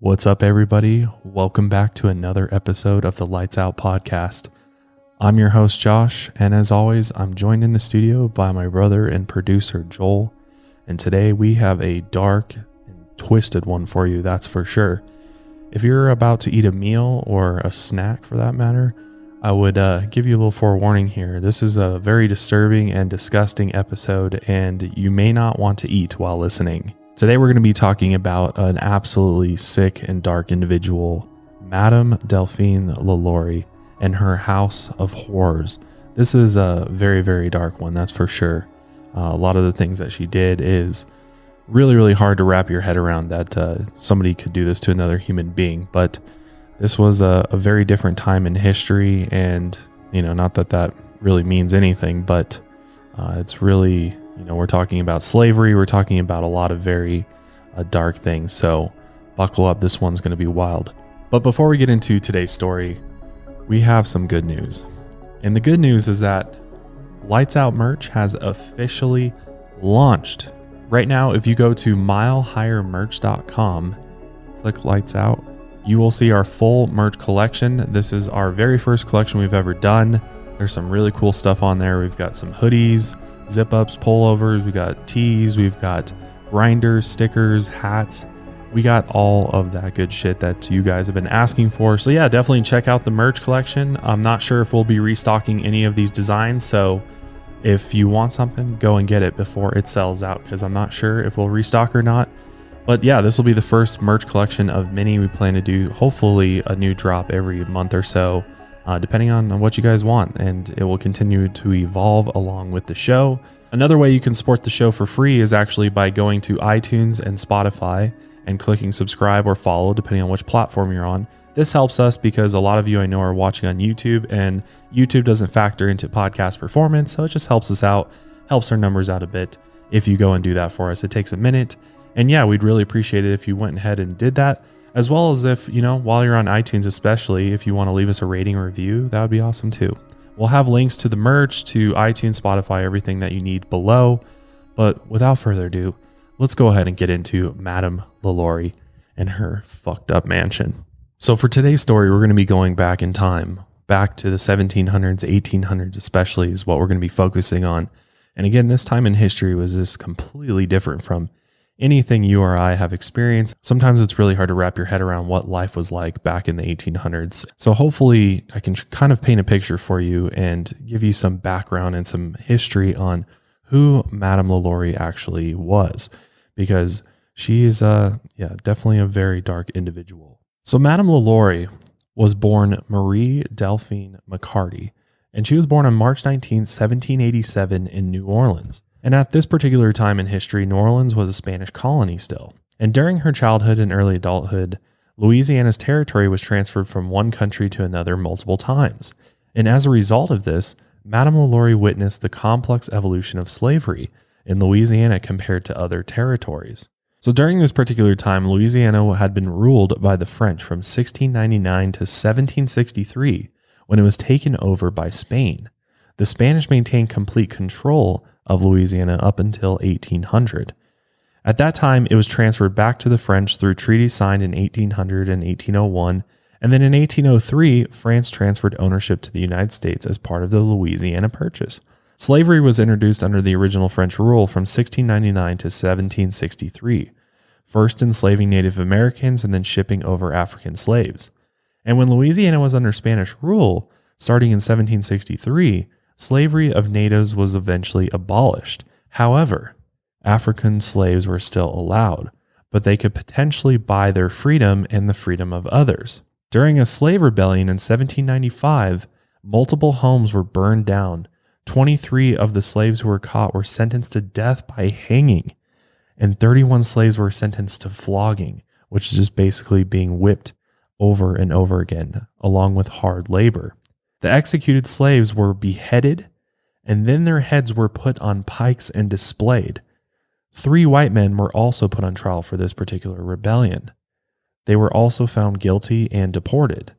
What's up, everybody? Welcome back to another episode of the Lights Out podcast. I'm your host, Josh, and as always, I'm joined in the studio by my brother and producer, Joel. And today we have a dark and twisted one for you, that's for sure. If you're about to eat a meal or a snack for that matter, I would give you a little forewarning here. This is a very disturbing and disgusting episode, and you may not want to eat while listening. Today we're going to be talking about an absolutely sick and dark individual, Madame Delphine LaLaurie, and her house of horrors. This is a very, very dark one, that's for sure. A lot of the things that she did is really, really hard to wrap your head around, that somebody could do this to another human being. But this was a very different time in history, and not that that really means anything, but it's really, we're talking about slavery. We're talking about a lot of very dark things. So buckle up. This one's going to be wild. But before we get into today's story, we have some good news. And the good news is that Lights Out merch has officially launched. Right now, if you go to milehighermerch.com, click Lights Out, you will see our full merch collection. This is our very first collection we've ever done. There's some really cool stuff on there. We've got some hoodies, zip-ups, pullovers, we got tees, we've got grinders, stickers, hats. We got all of that good shit that you guys have been asking for. So yeah, definitely check out the merch collection. I'm not sure if we'll be restocking any of these designs, so if you want something, go and get it before it sells out, because I'm not sure if we'll restock or not. But yeah, this will be the first merch collection of many. We plan to do hopefully a new drop every month or so, depending on what you guys want, and it will continue to evolve along with the show. Another way you can support the show for free is actually by going to iTunes and Spotify and clicking subscribe or follow, depending on which platform you're on. This helps us because a lot of you I know are watching on YouTube, and YouTube doesn't factor into podcast performance, so it just helps us out, helps our numbers out a bit if you go and do that for us. It takes a minute, and yeah, we'd really appreciate it if you went ahead and did that. As well as if, while you're on iTunes, especially if you want to leave us a rating or review, that would be awesome too. We'll have links to the merch, to iTunes, Spotify, everything that you need below. But without further ado, let's go ahead and get into Madame LaLaurie and her fucked up mansion. So for today's story, we're going to be going back in time, back to the 1700s, 1800s especially is what we're going to be focusing on. And again, this time in history was just completely different from anything you or I have experienced. Sometimes it's really hard to wrap your head around what life was like back in the 1800s. So hopefully I can kind of paint a picture for you and give you some background and some history on who Madame LaLaurie actually was, because she is definitely a very dark individual. So Madame LaLaurie was born Marie Delphine McCarty, and she was born on March 19, 1787 in New Orleans. And at this particular time in history, New Orleans was a Spanish colony still. And during her childhood and early adulthood, Louisiana's territory was transferred from one country to another multiple times. And as a result of this, Madame LaLaurie witnessed the complex evolution of slavery in Louisiana compared to other territories. So during this particular time, Louisiana had been ruled by the French from 1699 to 1763, when it was taken over by Spain. The Spanish maintained complete control of Louisiana up until 1800. At that time, it was transferred back to the French through treaties signed in 1800 and 1801, and then in 1803, France transferred ownership to the United States as part of the Louisiana Purchase. Slavery was introduced under the original French rule from 1699 to 1763, first enslaving Native Americans and then shipping over African slaves. And when Louisiana was under Spanish rule, starting in 1763, slavery of natives was eventually abolished. However, African slaves were still allowed, but they could potentially buy their freedom and the freedom of others. During a slave rebellion in 1795, multiple homes were burned down. 23 of the slaves who were caught were sentenced to death by hanging, and 31 slaves were sentenced to flogging, which is just basically being whipped over and over again, along with hard labor. The executed slaves were beheaded, and then their heads were put on pikes and displayed. 3 white men were also put on trial for this particular rebellion. They were also found guilty and deported.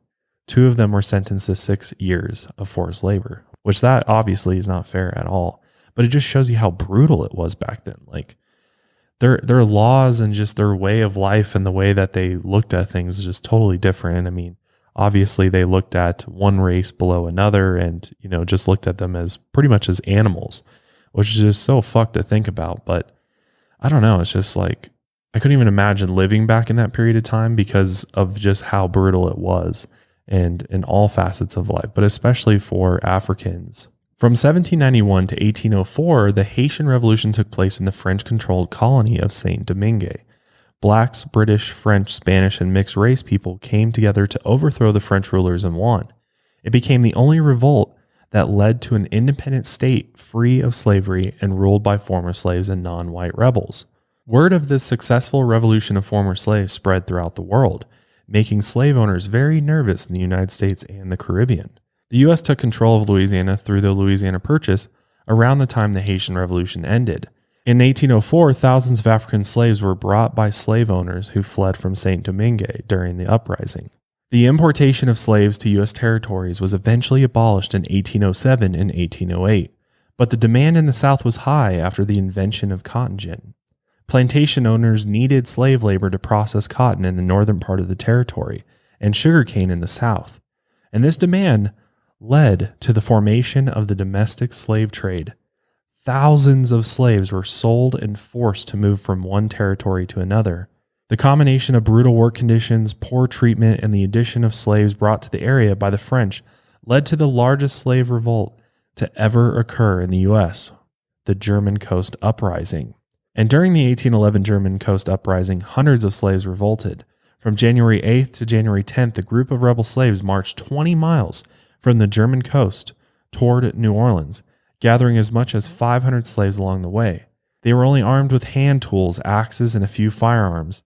2 of them were sentenced to 6 years of forced labor, which that obviously is not fair at all. But it just shows you how brutal it was back then. Like, their laws and just their way of life and the way that they looked at things is just totally different. And I mean, obviously they looked at one race below another and, just looked at them as pretty much as animals, which is just so fucked to think about. But I don't know. It's just like, I couldn't even imagine living back in that period of time because of just how brutal it was and in all facets of life, but especially for Africans. From 1791 to 1804, the Haitian Revolution took place in the French-controlled colony of Saint-Domingue. Blacks, British, French, Spanish, and mixed race people came together to overthrow the French rulers and won. It became the only revolt that led to an independent state free of slavery and ruled by former slaves and non-white rebels. Word of this successful revolution of former slaves spread throughout the world, making slave owners very nervous in the United States and the Caribbean. The U.S. took control of Louisiana through the Louisiana Purchase around the time the Haitian Revolution ended. In 1804, thousands of African slaves were brought by slave owners who fled from Saint-Domingue during the uprising. The importation of slaves to U.S. territories was eventually abolished in 1807 and 1808, but the demand in the South was high after the invention of cotton gin. Plantation owners needed slave labor to process cotton in the northern part of the territory and sugarcane in the South, and this demand led to the formation of the domestic slave trade. Thousands of slaves were sold and forced to move from one territory to another. The combination of brutal work conditions, poor treatment, and the addition of slaves brought to the area by the French led to the largest slave revolt to ever occur in the U.S., the German Coast Uprising. And during the 1811 German Coast Uprising, hundreds of slaves revolted. From January 8th to January 10th, a group of rebel slaves marched 20 miles from the German coast toward New Orleans, gathering as much as 500 slaves along the way. They were only armed with hand tools, axes, and a few firearms,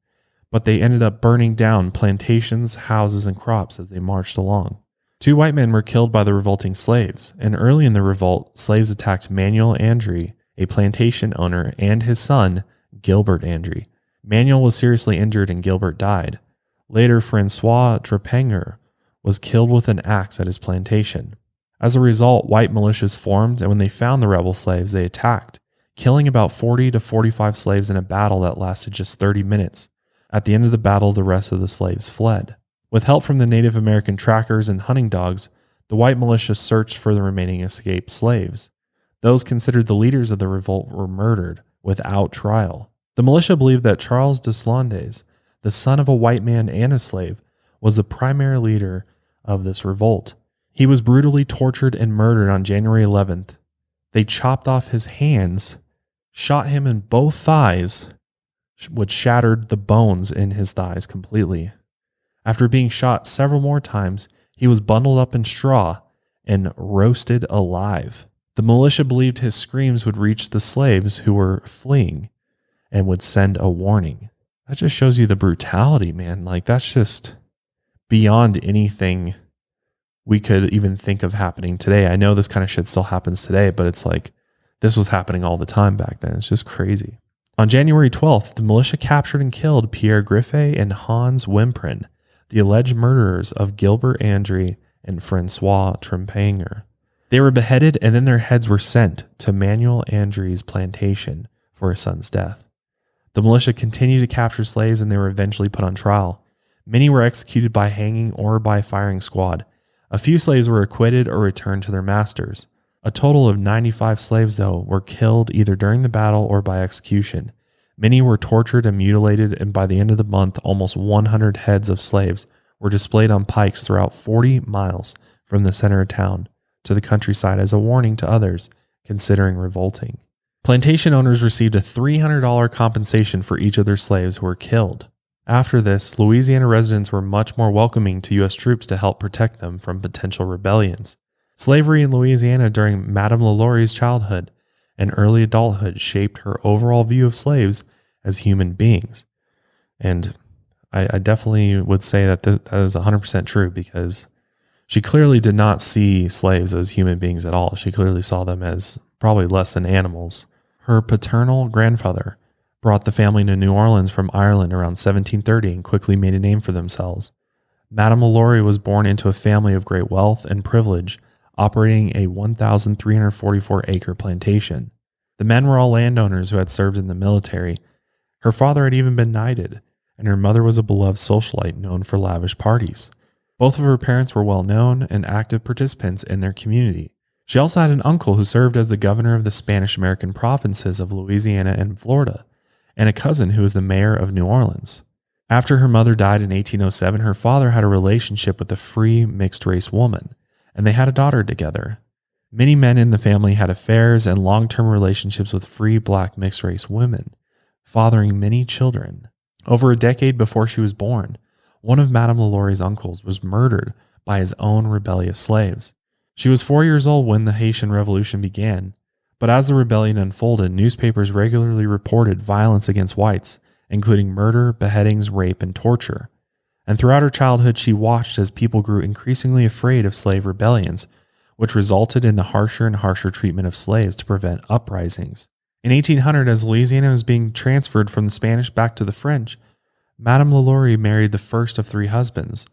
but they ended up burning down plantations, houses, and crops as they marched along. 2 white men were killed by the revolting slaves, and early in the revolt, slaves attacked Manuel Andry, a plantation owner, and his son, Gilbert Andry. Manuel was seriously injured and Gilbert died. Later, Francois Trepanger was killed with an axe at his plantation. As a result, white militias formed, and when they found the rebel slaves, they attacked, killing about 40 to 45 slaves in a battle that lasted just 30 minutes. At the end of the battle, the rest of the slaves fled. With help from the Native American trackers and hunting dogs, the white militia searched for the remaining escaped slaves. Those considered the leaders of the revolt were murdered without trial. The militia believed that Charles Deslandes, the son of a white man and a slave, was the primary leader of this revolt. He was brutally tortured and murdered on January 11th. They chopped off his hands, shot him in both thighs, which shattered the bones in his thighs completely. After being shot several more times, he was bundled up in straw and roasted alive. The militia believed his screams would reach the slaves who were fleeing and would send a warning. That just shows you the brutality, man. Like, that's just beyond anything we could even think of happening today. I know this kind of shit still happens today, but it's like this was happening all the time back then. It's just crazy. On January 12th, the militia captured and killed Pierre Griffet and Hans Wimprin, the alleged murderers of Gilbert Andry and Francois Trepanger. They were beheaded, and then their heads were sent to Manuel Andry's plantation for his son's death. The militia continued to capture slaves, and they were eventually put on trial. Many were executed by hanging or by firing squad. A few slaves were acquitted or returned to their masters. A total of 95 slaves, though, were killed either during the battle or by execution. Many were tortured and mutilated, and by the end of the month, almost 100 heads of slaves were displayed on pikes throughout 40 miles from the center of town to the countryside as a warning to others considering revolting. Plantation owners received a $300 compensation for each of their slaves who were killed. After this, Louisiana residents were much more welcoming to U.S. troops to help protect them from potential rebellions. Slavery in Louisiana during Madame LaLaurie's childhood and early adulthood shaped her overall view of slaves as human beings. And I definitely would say that that is 100% true, because she clearly did not see slaves as human beings at all. She clearly saw them as probably less than animals. Her paternal grandfather brought the family to New Orleans from Ireland around 1730 and quickly made a name for themselves. Madame LaLaurie was born into a family of great wealth and privilege, operating a 1,344-acre plantation. The men were all landowners who had served in the military, Her father had even been knighted, and her mother was a beloved socialite known for lavish parties. Both of her parents were well known and active participants in their community. She also had an uncle who served as the governor of the Spanish-American provinces of Louisiana and Florida, and a cousin who was the mayor of New Orleans. After her mother died in 1807, her father had a relationship with a free mixed-race woman, and they had a daughter together. Many men in the family had affairs and long-term relationships with free black mixed-race women, fathering many children. Over a decade before she was born, one of Madame LaLaurie's uncles was murdered by his own rebellious slaves. She was 4 years old when the Haitian Revolution began, but as the rebellion unfolded, newspapers regularly reported violence against whites, including murder, beheadings, rape, and torture. And throughout her childhood, she watched as people grew increasingly afraid of slave rebellions, which resulted in the harsher and harsher treatment of slaves to prevent uprisings. In 1800, as Louisiana was being transferred from the Spanish back to the French, Madame LaLaurie married the first of 3 husbands,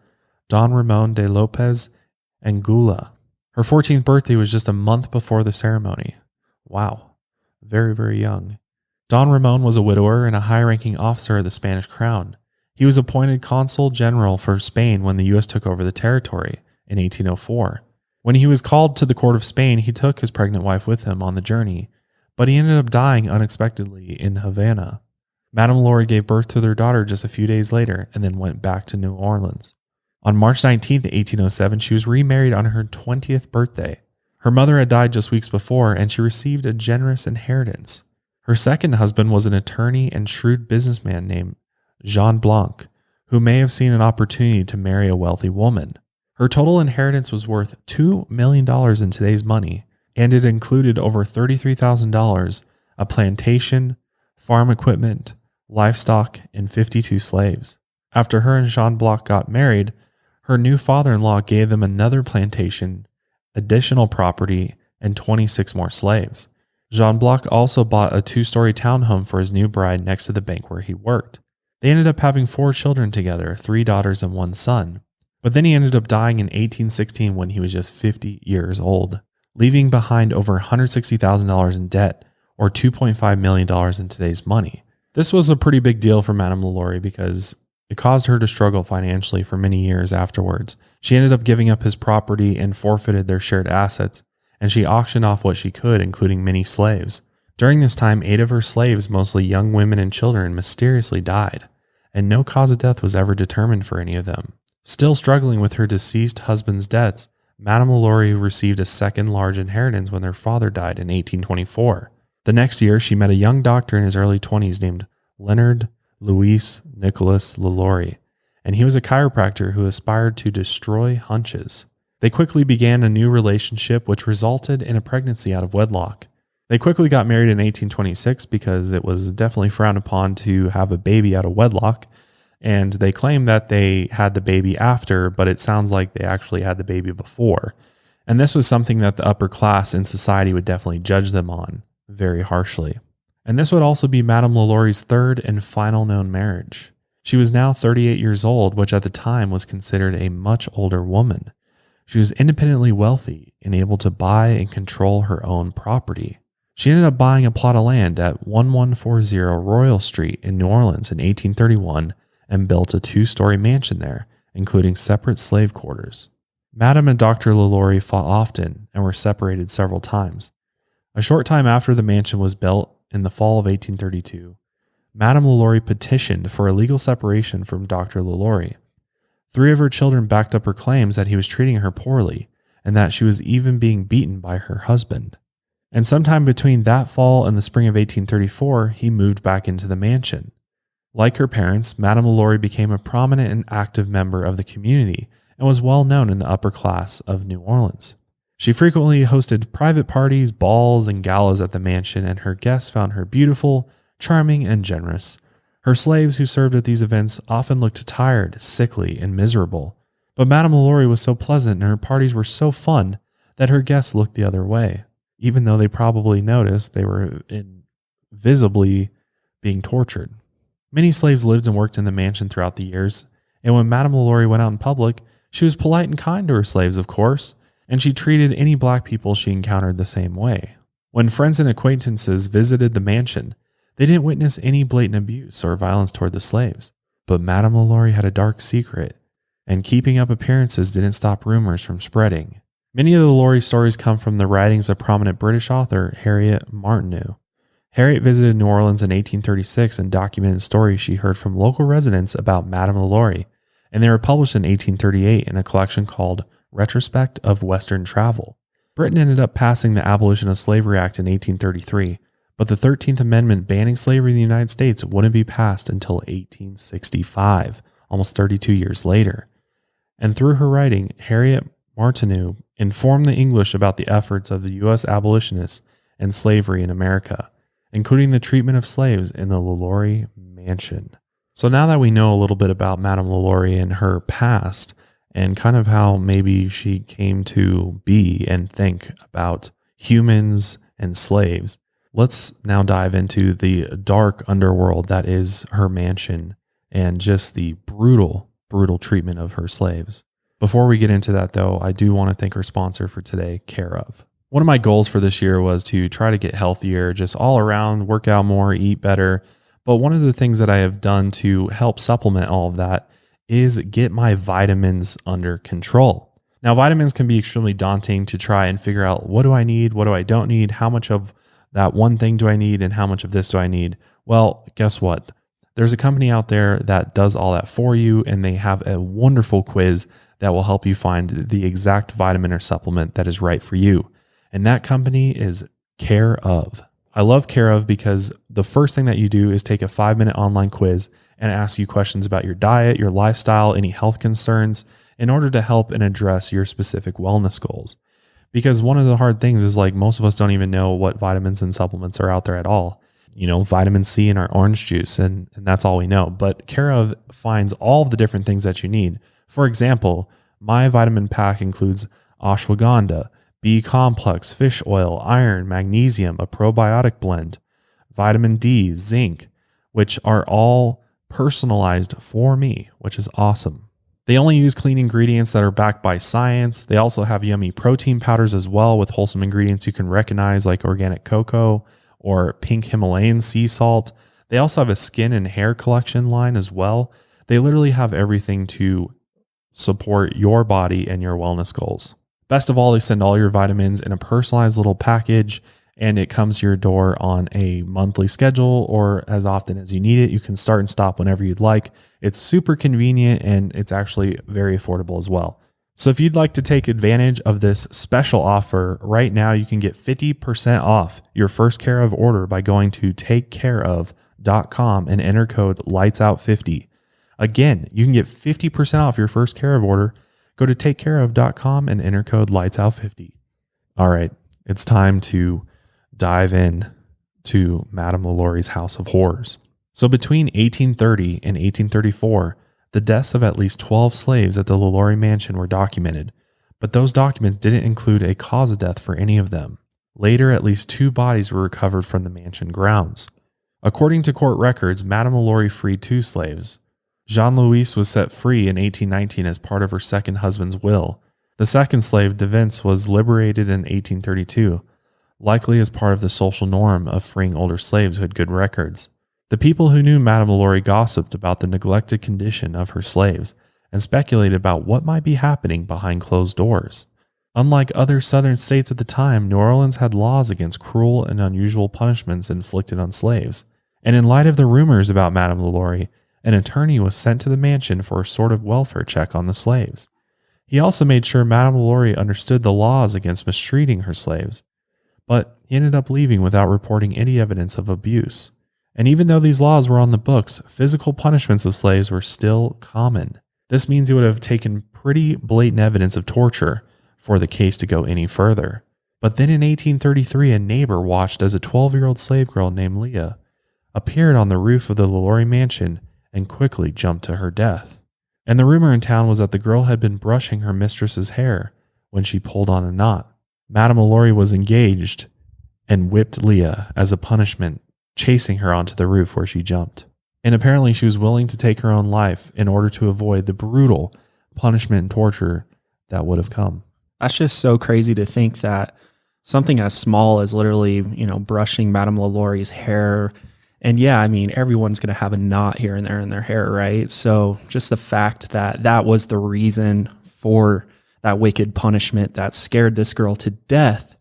Don Ramon de Lopez and Gula. Her 14th birthday was just a month before the ceremony. Wow, very, very young. Don Ramon was a widower and a high-ranking officer of the Spanish crown. He was appointed consul general for Spain when the U.S. took over the territory in 1804. When he was called to the court of Spain, he took his pregnant wife with him on the journey, but he ended up dying unexpectedly in Havana. Madame LaLaurie gave birth to their daughter just a few days later and then went back to New Orleans. On March 19, 1807, she was remarried on her 20th birthday. Her mother had died just weeks before, and she received a generous inheritance. Her second husband was an attorney and shrewd businessman named Jean Blanc, who may have seen an opportunity to marry a wealthy woman. Her total inheritance was worth $2 million in today's money, and it included over $33,000, a plantation, farm equipment, livestock, and 52 slaves. After her and Jean Blanc got married, her new father-in-law gave them another plantation, additional property, and 26 more slaves. Jean Blanc also bought a 2-story townhome for his new bride next to the bank where he worked. They ended up having 4 children together, 3 daughters and 1 son. But then he ended up dying in 1816 when he was just 50 years old, leaving behind over $160,000 in debt, or $2.5 million in today's money. This was a pretty big deal for Madame LaLaurie because it caused her to struggle financially for many years afterwards. She ended up giving up his property and forfeited their shared assets, and she auctioned off what she could, including many slaves. During this time, 8 of her slaves, mostly young women and children, mysteriously died, and no cause of death was ever determined for any of them. Still struggling with her deceased husband's debts, Madame LaLaurie received a second large inheritance when their father died in 1824. The next year, she met a young doctor in his early 20s named Leonard Louis Nicholas LaLaurie, and he was a chiropractor who aspired to destroy hunches. They quickly began a new relationship, which resulted in a pregnancy out of wedlock. They quickly got married in 1826 because it was definitely frowned upon to have a baby out of wedlock, and they claim that they had the baby after, but it sounds like they actually had the baby before. And this was something that the upper class in society would definitely judge them on very harshly. And this would also be Madame LaLaurie's third and final known marriage. She was now 38 years old, which at the time was considered a much older woman. She was independently wealthy and able to buy and control her own property. She ended up buying a plot of land at 1140 Royal Street in New Orleans in 1831 and built a 2-story mansion there, including separate slave quarters. Madame and Dr. LaLaurie fought often and were separated several times. A short time after the mansion was built, in the fall of 1832, Madame LaLaurie petitioned for a legal separation from Dr. LaLaurie. 3 of her children backed up her claims that he was treating her poorly and that she was even being beaten by her husband. And sometime between that fall and the spring of 1834, he moved back into the mansion. Like her parents, Madame LaLaurie became a prominent and active member of the community and was well known in the upper class of New Orleans. She frequently hosted private parties, balls, and galas at the mansion, and her guests found her beautiful, charming, and generous. Her slaves who served at these events often looked tired, sickly, and miserable, but Madame LaLaurie was so pleasant and her parties were so fun that her guests looked the other way, even though they probably noticed they were visibly being tortured. Many slaves lived and worked in the mansion throughout the years, and when Madame LaLaurie went out in public, she was polite and kind to her slaves, of course, and she treated any black people she encountered the same way. When friends and acquaintances visited the mansion, They didn't witness any blatant abuse or violence toward the slaves, but Madame LaLaurie had a dark secret, and keeping up appearances didn't stop rumors from spreading. Many of the LaLaurie stories come from the writings of prominent British author Harriet Martineau. Harriet visited New Orleans in 1836 and documented stories she heard from local residents about Madame LaLaurie, and they were published in 1838 in a collection called Retrospect of Western Travel. Britain ended up passing the Abolition of Slavery Act in 1833, but the 13th Amendment banning slavery in the United States wouldn't be passed until 1865, almost 32 years later. And through her writing, Harriet Martineau informed the English about the efforts of the U.S. abolitionists and slavery in America, including the treatment of slaves in the LaLaurie mansion. So now that we know a little bit about Madame LaLaurie and her past, and kind of how maybe she came to be and think about humans and slaves, let's now dive into the dark underworld that is her mansion and just the brutal treatment of her slaves. Before we get into that though, I do want to thank our sponsor for today, Care Of. One of my goals for this year was to try to get healthier, just all around, work out more, eat better. But one of the things that I have done to help supplement all of that is get my vitamins under control. Now, vitamins can be extremely daunting to try and figure out, what do I need? What do I don't need? How much of that one thing do I need? And how much of this do I need? Well, guess what? There's a company out there that does all that for you, and they have a wonderful quiz that will help you find the exact vitamin or supplement that is right for you. And that company is Care Of. I love Care Of because the first thing that you do is take a 5-minute online quiz and ask you questions about your diet, your lifestyle, any health concerns in order to help and address your specific wellness goals. Because one of the hard things is, like, most of us don't even know what vitamins and supplements are out there at all. You know, vitamin C in our orange juice, and that's all we know. But Care Of finds all of the different things that you need. For example, my vitamin pack includes ashwagandha, B complex, fish oil, iron, magnesium, a probiotic blend, vitamin D, zinc, which are all personalized for me, which is awesome. They only use clean ingredients that are backed by science. They also have yummy protein powders as well with wholesome ingredients you can recognize, like organic cocoa or pink Himalayan sea salt. They also have a skin and hair collection line as well. They literally have everything to support your body and your wellness goals. Best of all, they send all your vitamins in a personalized little package, and it comes to your door on a monthly schedule or as often as you need it. You can start and stop whenever you'd like. It's super convenient, and it's actually very affordable as well. So if you'd like to take advantage of this special offer right now, you can get 50% off your first Care Of order by going to takecareof.com and enter code LIGHTSOUT50. Again, you can get 50% off your first Care Of order. Go to takecareof.com and enter code LIGHTSOUT50. All right, it's time to dive in to Madame LaLaurie's House of Horrors. So between 1830 and 1834, the deaths of at least 12 slaves at the LaLaurie mansion were documented, but those documents didn't include a cause of death for any of them. Later, at least 2 bodies were recovered from the mansion grounds. According to court records, Madame LaLaurie freed 2 slaves. Jean-Louis was set free in 1819 as part of her second husband's will. The second slave, De Vince, was liberated in 1832, likely as part of the social norm of freeing older slaves who had good records. The people who knew Madame LaLaurie gossiped about the neglected condition of her slaves and speculated about what might be happening behind closed doors. Unlike other southern states at the time, New Orleans had laws against cruel and unusual punishments inflicted on slaves. And in light of the rumors about Madame LaLaurie, an attorney was sent to the mansion for a sort of welfare check on the slaves. He also made sure Madame LaLaurie understood the laws against mistreating her slaves, but he ended up leaving without reporting any evidence of abuse. And even though these laws were on the books, physical punishments of slaves were still common. This means it would have taken pretty blatant evidence of torture for the case to go any further. But then in 1833, a neighbor watched as a 12-year-old slave girl named Leah appeared on the roof of the LaLaurie mansion and quickly jumped to her death. And the rumor in town was that the girl had been brushing her mistress's hair when she pulled on a knot. Madame LaLaurie was engaged and whipped Leah as a punishment, chasing her onto the roof where she jumped. And apparently she was willing to take her own life in order to avoid the brutal punishment and torture that would have come. That's just so crazy to think that something as small as literally, brushing Madame LaLaurie's hair And yeah, I mean, everyone's going to have a knot here and there in their hair, right? So just the fact that that was the reason for that wicked punishment that scared this girl to death,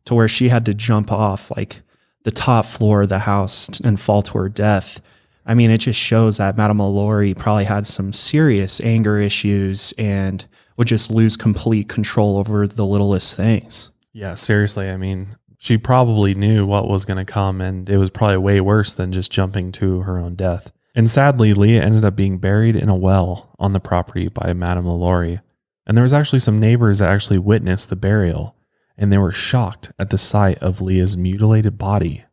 to where she had to jump off like the top floor of the house and fall to her death. I mean, it just shows that Madame LaLaurie probably had some serious anger issues and would just lose complete control over the littlest things. Yeah, seriously. I mean, she probably knew what was going to come, and it was probably way worse than just jumping to her own death. And sadly, Leah ended up being buried in a well on the property by Madame LaLaurie. And there was actually some neighbors that actually witnessed the burial, and they were shocked at the sight of Leah's mutilated body.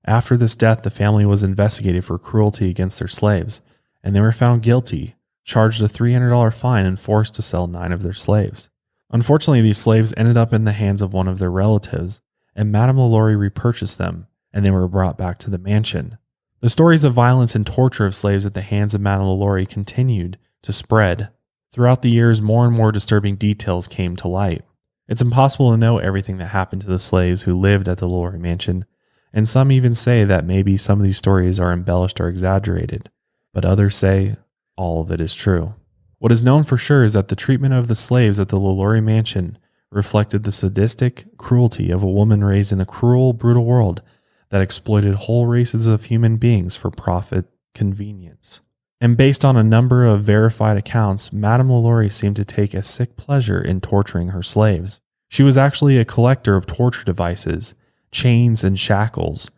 After this death, the family was investigated for cruelty against their slaves, and they were found guilty, charged a $300 fine, and forced to sell 9 of their slaves. Unfortunately, these slaves ended up in the hands of one of their relatives, and Madame LaLaurie repurchased them, and they were brought back to the mansion. The stories of violence and torture of slaves at the hands of Madame LaLaurie continued to spread. Throughout the years, more and more disturbing details came to light. It's impossible to know everything that happened to the slaves who lived at the LaLaurie mansion, and some even say that maybe some of these stories are embellished or exaggerated, but others say all of it is true. What is known for sure is that the treatment of the slaves at the LaLaurie mansion reflected the sadistic cruelty of a woman raised in a cruel, brutal world that exploited whole races of human beings for profit convenience. And based on a number of verified accounts, Madame LaLaurie seemed to take a sick pleasure in torturing her slaves. She was actually a collector of torture devices, chains, and shackles.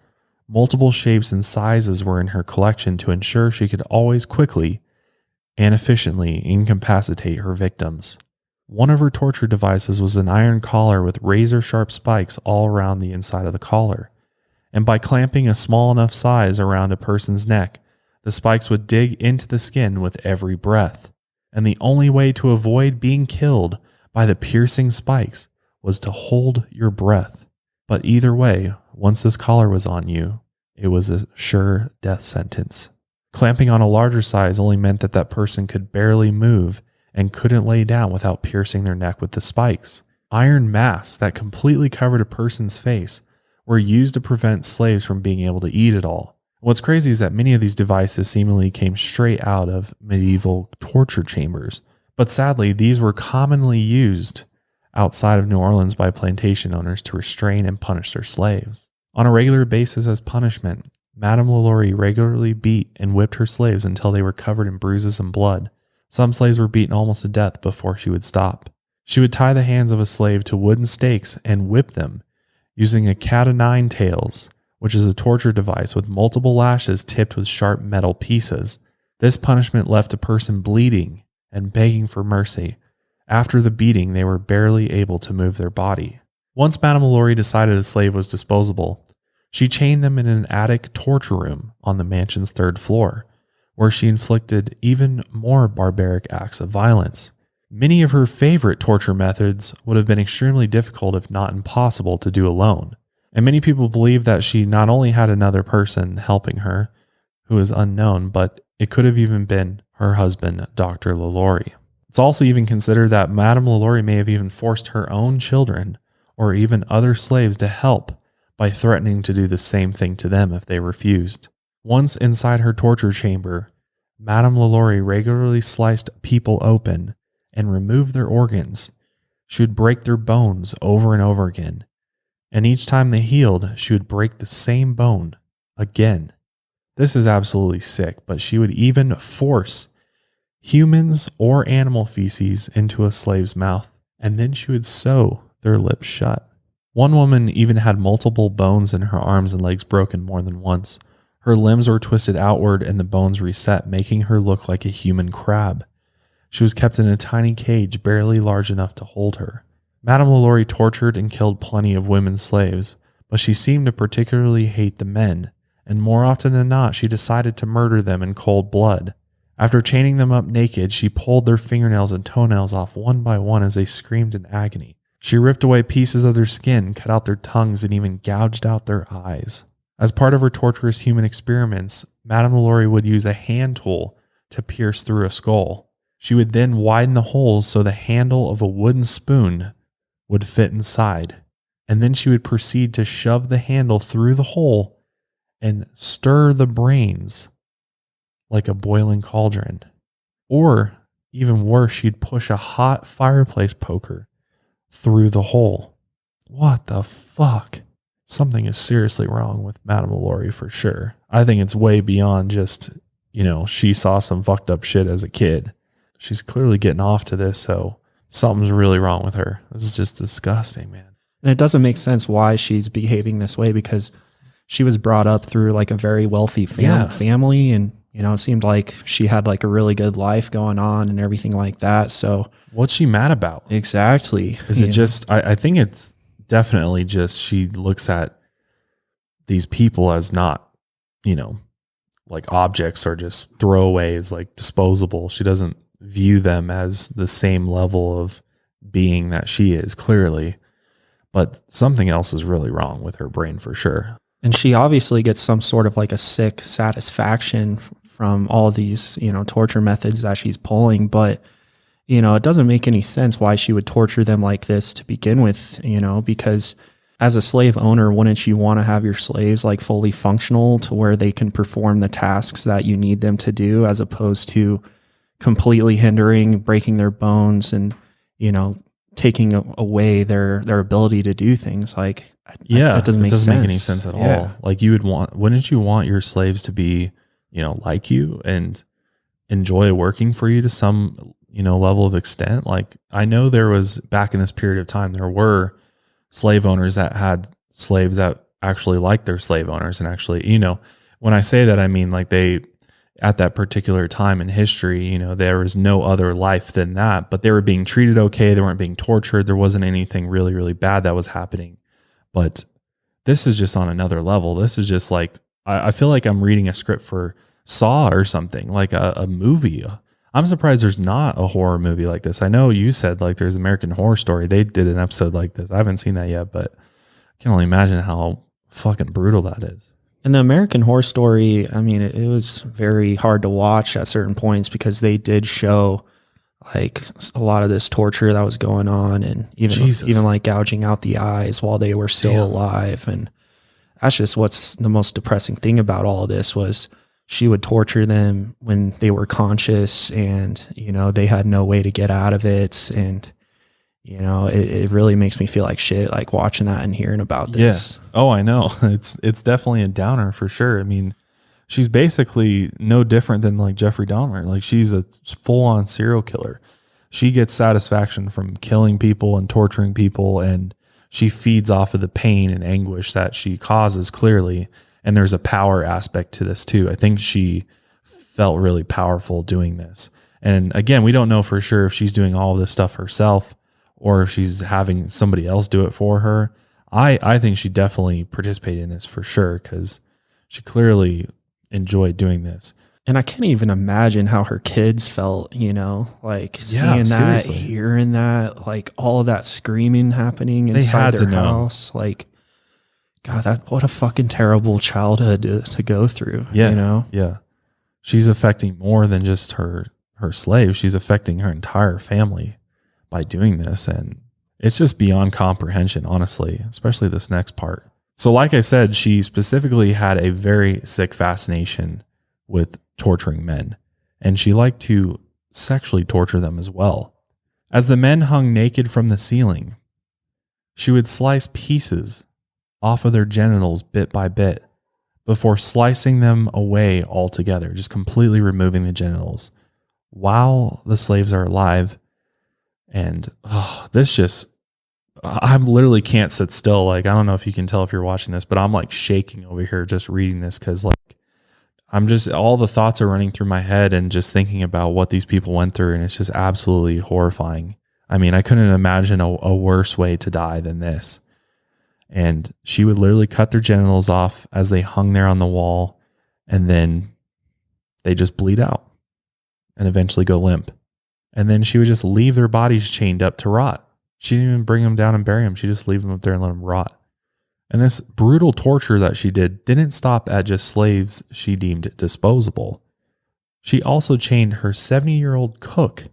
Multiple shapes and sizes were in her collection to ensure she could always quickly and efficiently incapacitate her victims. One of her torture devices was an iron collar with razor-sharp spikes all around the inside of the collar. And by clamping a small enough size around a person's neck, the spikes would dig into the skin with every breath. And the only way to avoid being killed by the piercing spikes was to hold your breath. But either way, once this collar was on you, it was a sure death sentence. Clamping on a larger size only meant that that person could barely move and couldn't lay down without piercing their neck with the spikes. Iron masks that completely covered a person's face were used to prevent slaves from being able to eat at all. What's crazy is that many of these devices seemingly came straight out of medieval torture chambers, but sadly, these were commonly used outside of New Orleans by plantation owners to restrain and punish their slaves. On a regular basis as punishment, Madame LaLaurie regularly beat and whipped her slaves until they were covered in bruises and blood. Some slaves were beaten almost to death before she would stop. She would tie the hands of a slave to wooden stakes and whip them using a cat-o'-nine tails, which is a torture device with multiple lashes tipped with sharp metal pieces. This punishment left a person bleeding and begging for mercy. After the beating, they were barely able to move their body. Once Madame LaLaurie decided a slave was disposable, she chained them in an attic torture room on the mansion's 3rd floor, where she inflicted even more barbaric acts of violence. Many of her favorite torture methods would have been extremely difficult, if not impossible, to do alone. And many people believe that she not only had another person helping her, who is unknown, but it could have even been her husband, Dr. LaLaurie. It's also even considered that Madame LaLaurie may have even forced her own children or even other slaves to help by threatening to do the same thing to them if they refused. Once inside her torture chamber, Madame LaLaurie regularly sliced people open and removed their organs. She would break their bones over and over again, and each time they healed, she would break the same bone again. This is absolutely sick, but she would even force humans or animal feces into a slave's mouth, and then she would sew their lips shut. One woman even had multiple bones in her arms and legs broken more than once. Her limbs were twisted outward and the bones reset, making her look like a human crab. She was kept in a tiny cage barely large enough to hold her. Madame LaLaurie tortured and killed plenty of women slaves, but she seemed to particularly hate the men, and more often than not, she decided to murder them in cold blood. After chaining them up naked, she pulled their fingernails and toenails off one by one as they screamed in agony. She ripped away pieces of their skin, cut out their tongues, and even gouged out their eyes. As part of her torturous human experiments, Madame LaLaurie would use a hand tool to pierce through a skull. She would then widen the holes so the handle of a wooden spoon would fit inside, and then she would proceed to shove the handle through the hole and stir the brains like a boiling cauldron. Or even worse, she'd push a hot fireplace poker through the hole. What the fuck? Something is seriously wrong with Madame LaLaurie for sure. I think it's way beyond just, she saw some fucked up shit as a kid. She's clearly getting off to this, so something's really wrong with her. This is just disgusting, man. And it doesn't make sense why she's behaving this way, because she was brought up through like a very wealthy family, and it seemed like she had like a really good life going on and everything like that. So what's she mad about? Exactly. Is it just, I think it's definitely just she looks at these people as not, like objects or just throwaways, like disposable. She doesn't view them as the same level of being that she is, clearly. But something else is really wrong with her brain for sure. And she obviously gets some sort of like a sick satisfaction from all these, torture methods that she's pulling. But, it doesn't make any sense why she would torture them like this to begin with, because as a slave owner, wouldn't you want to have your slaves like fully functional to where they can perform the tasks that you need them to do, as opposed to completely hindering, breaking their bones, and, taking away their ability to do things? Like, yeah, it doesn't make any sense at all. Like, wouldn't you want your slaves to be, like you and enjoy working for you to some, level of extent? Like, I know there was, back in this period of time, there were slave owners that had slaves that actually liked their slave owners. And actually, when I say that, I mean, like, they, at that particular time in history, there was no other life than that, but they were being treated okay. They weren't being tortured. There wasn't anything really, really bad that was happening. But this is just on another level. This is just like, I feel like I'm reading a script for Saw or something, like a movie. I'm surprised there's not a horror movie like this. I know you said like there's American Horror Story. They did an episode like this. I haven't seen that yet, but I can only imagine how fucking brutal that is. And the American Horror Story, I mean, it was very hard to watch at certain points, because they did show like a lot of this torture that was going on, and even like gouging out the eyes while they were still alive. And that's just what's the most depressing thing about all of this, was she would torture them when they were conscious, and, they had no way to get out of it. And, it really makes me feel like shit, like watching that and hearing about this. Yeah. Oh, I know. It's definitely a downer for sure. I mean, she's basically no different than like Jeffrey Dahmer. Like, she's a full on serial killer. She gets satisfaction from killing people and torturing people, and she feeds off of the pain and anguish that she causes, clearly. And there's a power aspect to this too. I think she felt really powerful doing this. And again, we don't know for sure if she's doing all of this stuff herself or if she's having somebody else do it for her. I think she definitely participated in this for sure, because she clearly enjoyed doing this. And I can't even imagine how her kids felt, like seeing that, hearing that, like all of that screaming happening inside their house. Like, God, what a fucking terrible childhood to go through. Yeah. Yeah. She's affecting more than just her slaves. She's affecting her entire family by doing this. And it's just beyond comprehension, honestly, especially this next part. So like I said, she specifically had a very sick fascination with torturing men, and she liked to sexually torture them as well. As the men hung naked from the ceiling, she would slice pieces off of their genitals bit by bit before slicing them away altogether, just completely removing the genitals while the slaves are alive. And I literally can't sit still. Like, I don't know if you can tell if you're watching this, but I'm like shaking over here just reading this, because like all the thoughts are running through my head and just thinking about what these people went through, and it's just absolutely horrifying. I mean, I couldn't imagine a worse way to die than this. And she would literally cut their genitals off as they hung there on the wall, and then they just bleed out and eventually go limp. And then she would just leave their bodies chained up to rot. She didn't even bring them down and bury them. She just leave them up there and let them rot. And this brutal torture that she didn't stop at just slaves she deemed disposable. She also chained her 70-year-old cook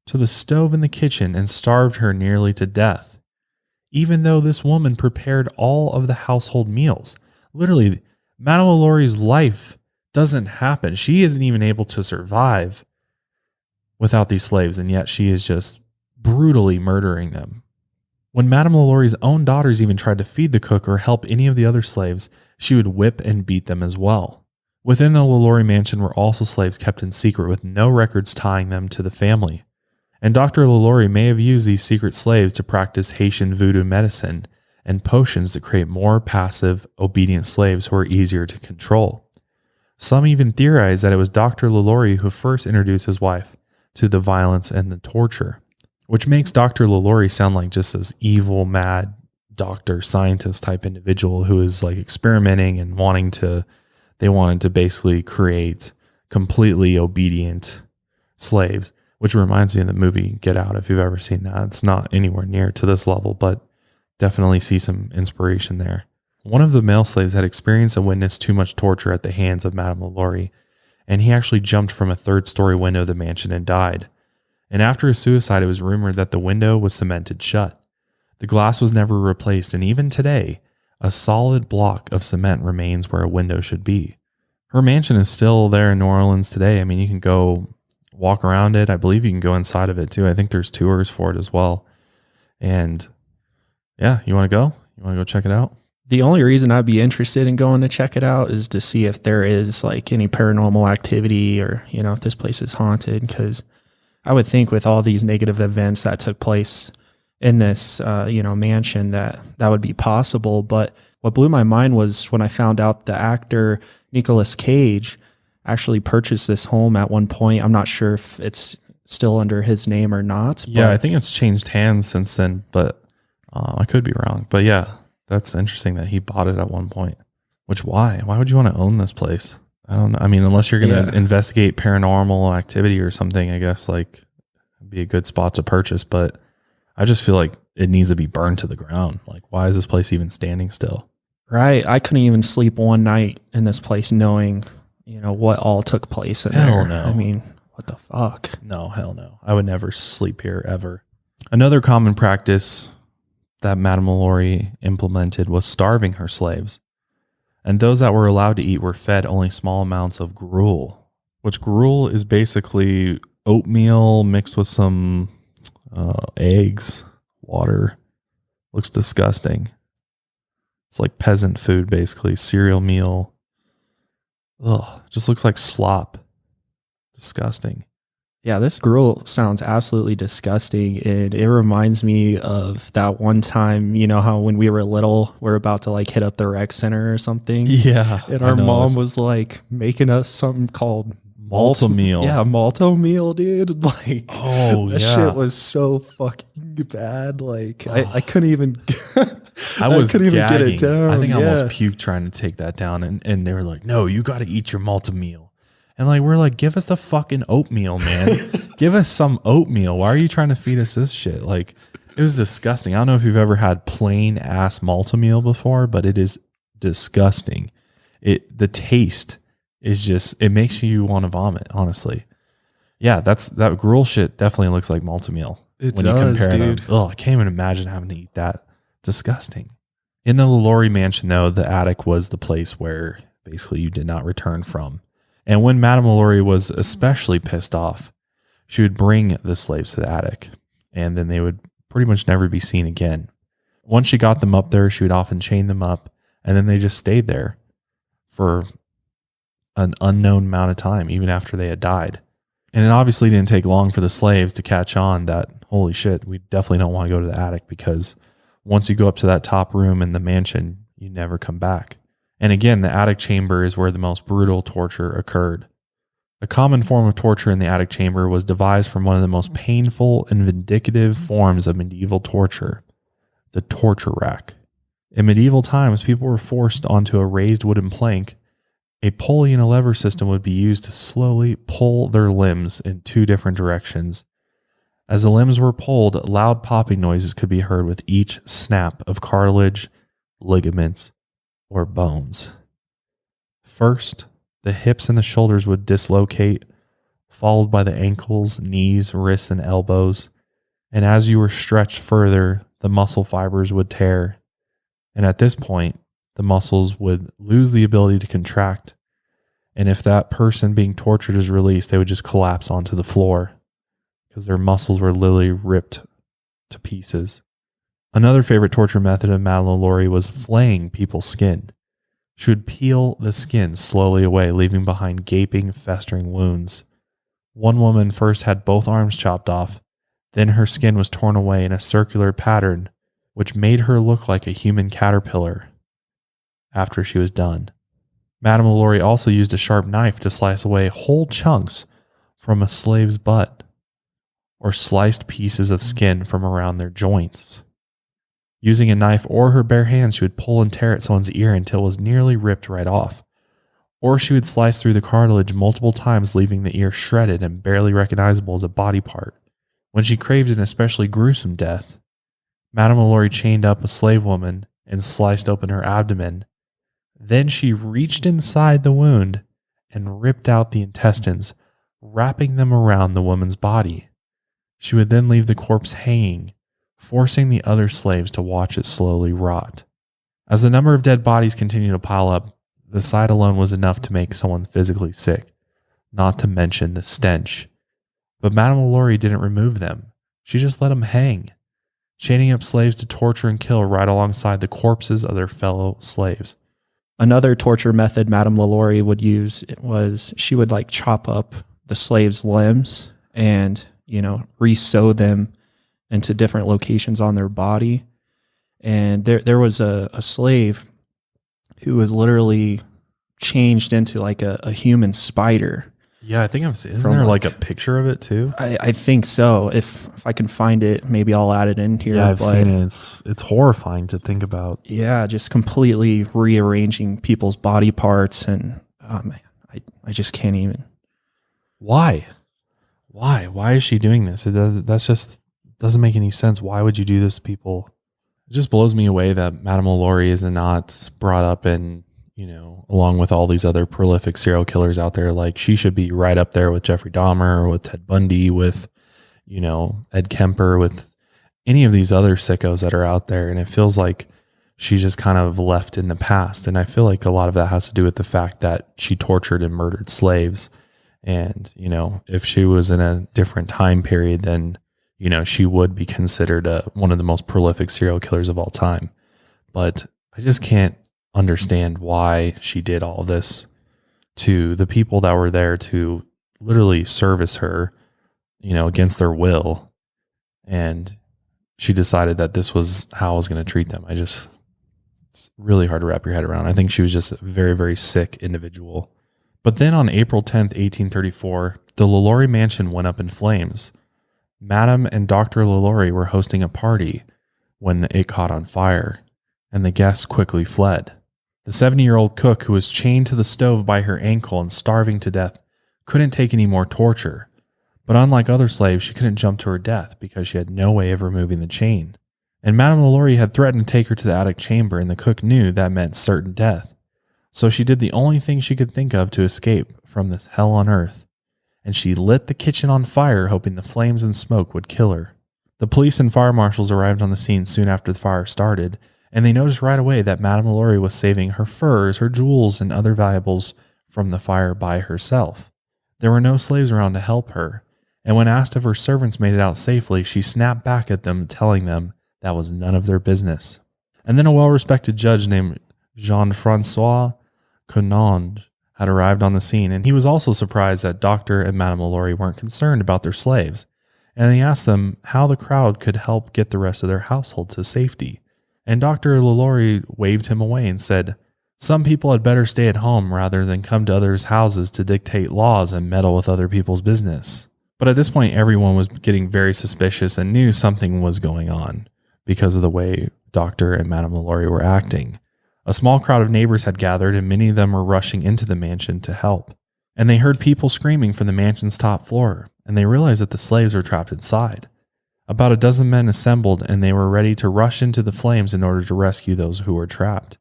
to the stove in the kitchen and starved her nearly to death, even though this woman prepared all of the household meals. Literally, Madame LaLaurie's life doesn't happen. She isn't even able to survive without these slaves, and yet she is just brutally murdering them. When Madame LaLaurie's own daughters even tried to feed the cook or help any of the other slaves, she would whip and beat them as well. Within the LaLaurie mansion were also slaves kept in secret with no records tying them to the family. And Dr. LaLaurie may have used these secret slaves to practice Haitian voodoo medicine and potions to create more passive, obedient slaves who were easier to control. Some even theorize that it was Dr. LaLaurie who first introduced his wife to the violence and the torture, which makes Dr. LaLaurie sound like just this evil, mad doctor, scientist type individual who is like experimenting and they wanted to basically create completely obedient slaves, which reminds me of the movie Get Out, if you've ever seen that. It's not anywhere near to this level, but definitely see some inspiration there. One of the male slaves had experienced and witnessed too much torture at the hands of Madame LaLaurie, and he actually jumped from a third-story window of the mansion and died. And after his suicide, it was rumored that the window was cemented shut. The glass was never replaced, and even today, a solid block of cement remains where a window should be. Her mansion is still there in New Orleans today. I mean, you can go walk around it. I believe you can go inside of it too. I think there's tours for it as well. And yeah, you want to go? You want to go check it out? The only reason I'd be interested in going to check it out is to see if there is like any paranormal activity or, if this place is haunted. Because I would think with all these negative events that took place in this, mansion that would be possible. But what blew my mind was when I found out the actor Nicolas Cage actually purchased this home at one point. I'm not sure if it's still under his name or not. Yeah, I think it's changed hands since then, but I could be wrong. But yeah, that's interesting that he bought it at one point. Which, why? Why would you want to own this place? I don't know. I mean, unless you're going to investigate paranormal activity or something, I guess like it'd be a good spot to purchase. But I just feel like it needs to be burned to the ground. Like, why is this place even standing still? Right. I couldn't even sleep one night in this place knowing, what all took place in hell there. No. I mean, what the fuck? No, hell no. I would never sleep here ever. Another common practice that Madame LaLaurie implemented was starving her slaves. And those that were allowed to eat were fed only small amounts of gruel, which gruel is basically oatmeal mixed with some eggs, water. Looks disgusting. It's like peasant food, basically. Cereal meal. Ugh, just looks like slop. Disgusting. Yeah, this gruel sounds absolutely disgusting. And it reminds me of that one time, how when we were little, we're about to like hit up the rec center or something. Yeah. And our mom was like making us something called Malto meal. Yeah, Malto meal, dude. Like, that shit was so fucking bad. Like, I couldn't even. I couldn't even get it down. I think I almost puked trying to take that down, and they were like, "No, you got to eat your Malto meal." And like, we're like, "Give us the fucking oatmeal, man. Give us some oatmeal. Why are you trying to feed us this shit?" Like, it was disgusting. I don't know if you've ever had plain ass Malto meal before, but it is disgusting. The taste is just, it makes you want to vomit, honestly. Yeah, that gruel shit definitely looks like Malto meal. It does, dude. Oh, I can't even imagine having to eat that. Disgusting. In the LaLaurie mansion, though, the attic was the place where basically you did not return from. And when Madame LaLaurie was especially pissed off, she would bring the slaves to the attic, and then they would pretty much never be seen again. Once she got them up there, she would often chain them up, and then they just stayed there for an unknown amount of time, even after they had died. And it obviously didn't take long for the slaves to catch on that, holy shit, we definitely don't want to go to the attic, because once you go up to that top room in the mansion, you never come back. And again, the attic chamber is where the most brutal torture occurred. A common form of torture in the attic chamber was devised from one of the most painful and vindictive forms of medieval torture, the torture rack. In medieval times, people were forced onto a raised wooden plank. A pulley and a lever system would be used to slowly pull their limbs in two different directions. As the limbs were pulled, loud popping noises could be heard with each snap of cartilage, ligaments, or bones. First, the hips and the shoulders would dislocate, followed by the ankles, knees, wrists, and elbows. And as you were stretched further, the muscle fibers would tear. And at this point, the muscles would lose the ability to contract. And if that person being tortured is released, they would just collapse onto the floor because their muscles were literally ripped to pieces. Another favorite torture method of Madame LaLaurie was flaying people's skin. She would peel the skin slowly away, leaving behind gaping, festering wounds. One woman first had both arms chopped off, then her skin was torn away in a circular pattern, which made her look like a human caterpillar after she was done. Madame LaLaurie also used a sharp knife to slice away whole chunks from a slave's butt, or sliced pieces of skin from around their joints. Using a knife or her bare hands, she would pull and tear at someone's ear until it was nearly ripped right off. Or she would slice through the cartilage multiple times, leaving the ear shredded and barely recognizable as a body part. When she craved an especially gruesome death, Madame LaLaurie chained up a slave woman and sliced open her abdomen. Then she reached inside the wound and ripped out the intestines, wrapping them around the woman's body. She would then leave the corpse hanging, forcing the other slaves to watch it slowly rot. As the number of dead bodies continued to pile up, the sight alone was enough to make someone physically sick, not to mention the stench. But Madame LaLaurie didn't remove them. She just let them hang, chaining up slaves to torture and kill right alongside the corpses of their fellow slaves. Another torture method Madame LaLaurie would use was she would chop up the slaves' limbs and, re-sew them into different locations on their body. And there was a slave who was literally changed into a human spider. Yeah, I think isn't there a picture of it too? I think so. If I can find it, maybe I'll add it in here. Yeah, I've seen it. It's horrifying to think about. Yeah, just completely rearranging people's body parts, and oh man, I just can't even. Why is she doing this? That's just doesn't make any sense. Why would you do this to people? It just blows me away that Madame LaLaurie is not brought up in, along with all these other prolific serial killers out there. She should be right up there with Jeffrey Dahmer, with Ted Bundy, with, Ed Kemper, with any of these other sickos that are out there. And it feels like she's just kind of left in the past. And I feel like a lot of that has to do with the fact that she tortured and murdered slaves. And, if she was in a different time period, then, she would be considered one of the most prolific serial killers of all time. But I just can't understand why she did all this to the people that were there to literally service her, against their will. And she decided that this was how I was going to treat them. It's really hard to wrap your head around. I think she was just a very, very sick individual. But then on April 10th, 1834, the LaLaurie mansion went up in flames. Madame and Dr. LaLaurie were hosting a party when it caught on fire, and the guests quickly fled. The 70-year-old cook, who was chained to the stove by her ankle and starving to death, couldn't take any more torture. But unlike other slaves, she couldn't jump to her death because she had no way of removing the chain. And Madame LaLaurie had threatened to take her to the attic chamber, and the cook knew that meant certain death. So she did the only thing she could think of to escape from this hell on earth, and she lit the kitchen on fire, hoping the flames and smoke would kill her. The police and fire marshals arrived on the scene soon after the fire started, and they noticed right away that Madame LaLaurie was saving her furs, her jewels, and other valuables from the fire by herself. There were no slaves around to help her, and when asked if her servants made it out safely, she snapped back at them, telling them that was none of their business. And then a well-respected judge named Jean-Francois Conange had arrived on the scene, and he was also surprised that Dr. and Madame LaLaurie weren't concerned about their slaves, and he asked them how the crowd could help get the rest of their household to safety. And Dr. LaLaurie waved him away and said, "Some people had better stay at home rather than come to others' houses to dictate laws and meddle with other people's business." But at this point, everyone was getting very suspicious and knew something was going on because of the way Dr. and Madame LaLaurie were acting. A small crowd of neighbors had gathered, and many of them were rushing into the mansion to help. And they heard people screaming from the mansion's top floor, and they realized that the slaves were trapped inside. About a dozen men assembled, and they were ready to rush into the flames in order to rescue those who were trapped.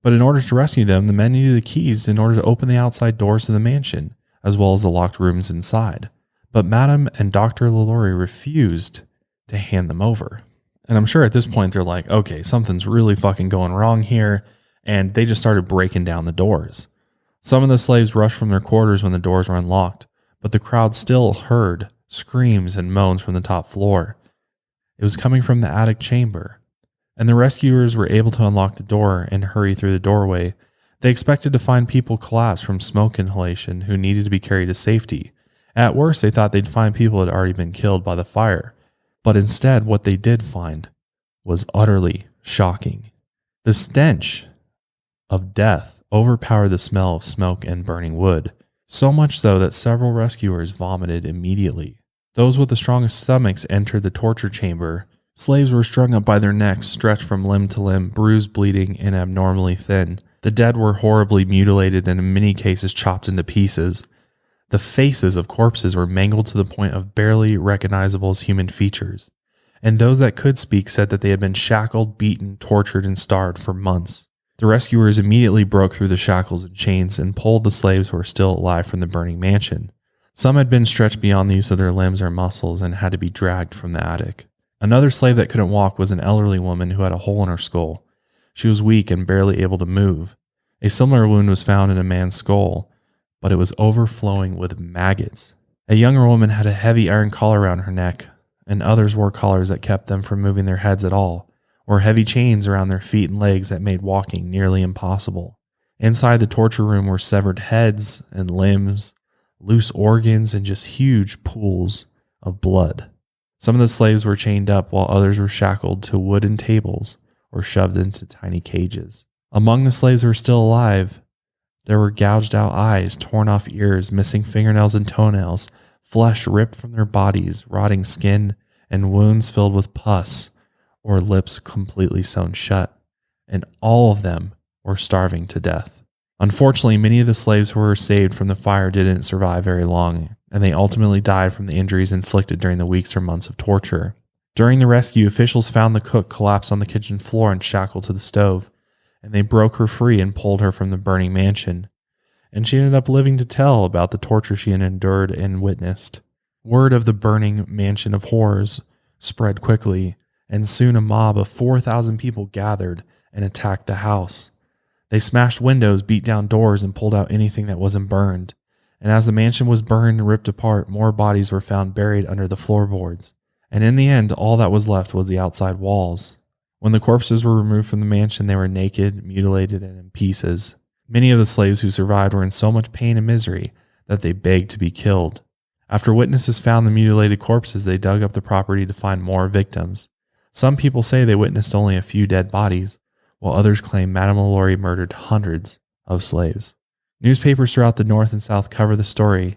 But in order to rescue them, the men needed the keys in order to open the outside doors to the mansion, as well as the locked rooms inside. But Madame and Dr. LaLaurie refused to hand them over. And I'm sure at this point they're like, okay, something's really fucking going wrong here. and they just started breaking down the doors. Some of the slaves rushed from their quarters when the doors were unlocked, but the crowd still heard screams and moans from the top floor. It was coming from the attic chamber, and the rescuers were able to unlock the door and hurry through the doorway. They expected to find people collapsed from smoke inhalation who needed to be carried to safety. At worst, they thought they'd find people who had already been killed by the fire, but instead what they did find was utterly shocking. The stench of death overpowered the smell of smoke and burning wood, so much so that several rescuers vomited immediately. Those with the strongest stomachs entered the torture chamber. Slaves were strung up by their necks, stretched from limb to limb, bruised, bleeding, and abnormally thin. The dead were horribly mutilated and in many cases chopped into pieces. The faces of corpses were mangled to the point of barely recognizable as human features, and those that could speak said that they had been shackled, beaten, tortured, and starved for months. The rescuers immediately broke through the shackles and chains and pulled the slaves who were still alive from the burning mansion. Some had been stretched beyond the use of their limbs or muscles and had to be dragged from the attic. Another slave that couldn't walk was an elderly woman who had a hole in her skull. She was weak and barely able to move. A similar wound was found in a man's skull, but it was overflowing with maggots. A younger woman had a heavy iron collar around her neck, and others wore collars that kept them from moving their heads at all, or heavy chains around their feet and legs that made walking nearly impossible. Inside the torture room were severed heads and limbs, loose organs, and just huge pools of blood. Some of the slaves were chained up while others were shackled to wooden tables or shoved into tiny cages. Among the slaves who were still alive, there were gouged out eyes, torn off ears, missing fingernails and toenails, flesh ripped from their bodies, rotting skin, and wounds filled with pus or lips completely sewn shut. And all of them were starving to death. Unfortunately, many of the slaves who were saved from the fire didn't survive very long, and they ultimately died from the injuries inflicted during the weeks or months of torture. During the rescue, officials found the cook collapsed on the kitchen floor and shackled to the stove, and they broke her free and pulled her from the burning mansion. And she ended up living to tell about the torture she had endured and witnessed. Word of the burning mansion of horrors spread quickly, and soon a mob of 4,000 people gathered and attacked the house. They smashed windows, beat down doors, and pulled out anything that wasn't burned. And as the mansion was burned and ripped apart, more bodies were found buried under the floorboards. And in the end, all that was left was the outside walls. When the corpses were removed from the mansion, they were naked, mutilated, and in pieces. Many of the slaves who survived were in so much pain and misery that they begged to be killed. After witnesses found the mutilated corpses, they dug up the property to find more victims. Some people say they witnessed only a few dead bodies, while others claim Madame LaLaurie murdered hundreds of slaves. Newspapers throughout the North and South cover the story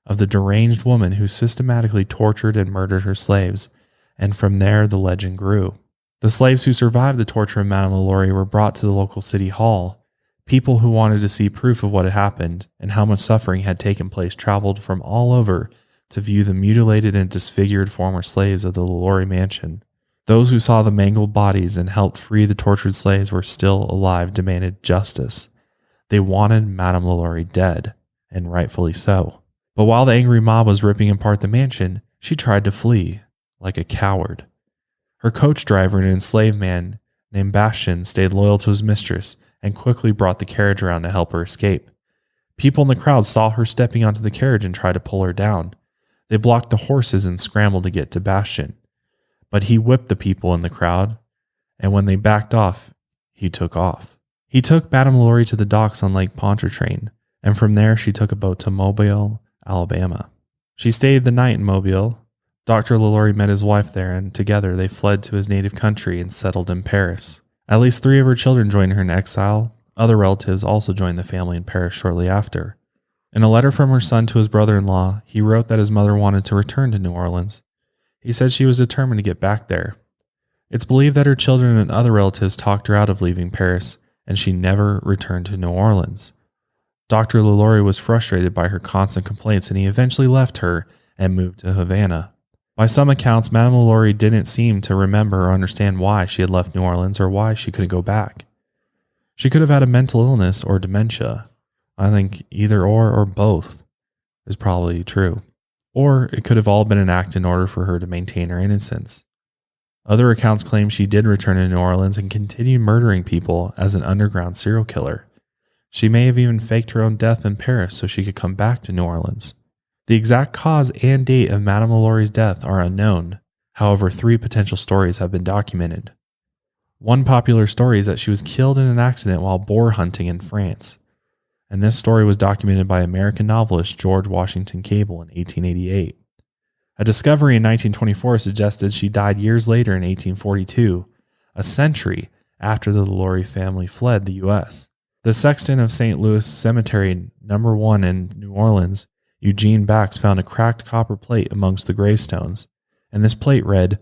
of the deranged woman who systematically tortured and murdered her slaves, and from there the legend grew. The slaves who survived the torture of Madame LaLaurie were brought to the local city hall. People who wanted to see proof of what had happened and how much suffering had taken place traveled from all over to view the mutilated and disfigured former slaves of the LaLaurie mansion. Those who saw the mangled bodies and helped free the tortured slaves were still alive, demanded justice. They wanted Madame LaLaurie dead, and rightfully so. But while the angry mob was ripping apart the mansion, she tried to flee, like a coward. Her coach driver, an enslaved man named Bastien, stayed loyal to his mistress and quickly brought the carriage around to help her escape. People in the crowd saw her stepping onto the carriage and tried to pull her down. They blocked the horses and scrambled to get to Bastien. But he whipped the people in the crowd, and when they backed off, he took off. He took Madame LaLaurie to the docks on Lake Pontchartrain, and from there she took a boat to Mobile, Alabama. She stayed the night in Mobile. Dr. LaLaurie met his wife there, and together they fled to his native country and settled in Paris. At least 3 of her children joined her in exile. Other relatives also joined the family in Paris shortly after. In a letter from her son to his brother-in-law, he wrote that his mother wanted to return to New Orleans. He said she was determined to get back there. It's believed that her children and other relatives talked her out of leaving Paris, and she never returned to New Orleans. Dr. LaLaurie was frustrated by her constant complaints, and he eventually left her and moved to Havana. By some accounts, Madame LaLaurie didn't seem to remember or understand why she had left New Orleans or why she couldn't go back. She could have had a mental illness or dementia. I think either or both is probably true. Or it could have all been an act in order for her to maintain her innocence. Other accounts claim she did return to New Orleans and continued murdering people as an underground serial killer. She may have even faked her own death in Paris so she could come back to New Orleans. The exact cause and date of Madame LaLaurie's death are unknown. However, 3 potential stories have been documented. One popular story is that she was killed in an accident while boar hunting in France. And this story was documented by American novelist George Washington Cable in 1888. A discovery in 1924 suggested she died years later in 1842, a century after the LaLaurie family fled the U.S. The sexton of St. Louis Cemetery No. 1 in New Orleans, Eugene Bax, found a cracked copper plate amongst the gravestones, and this plate read,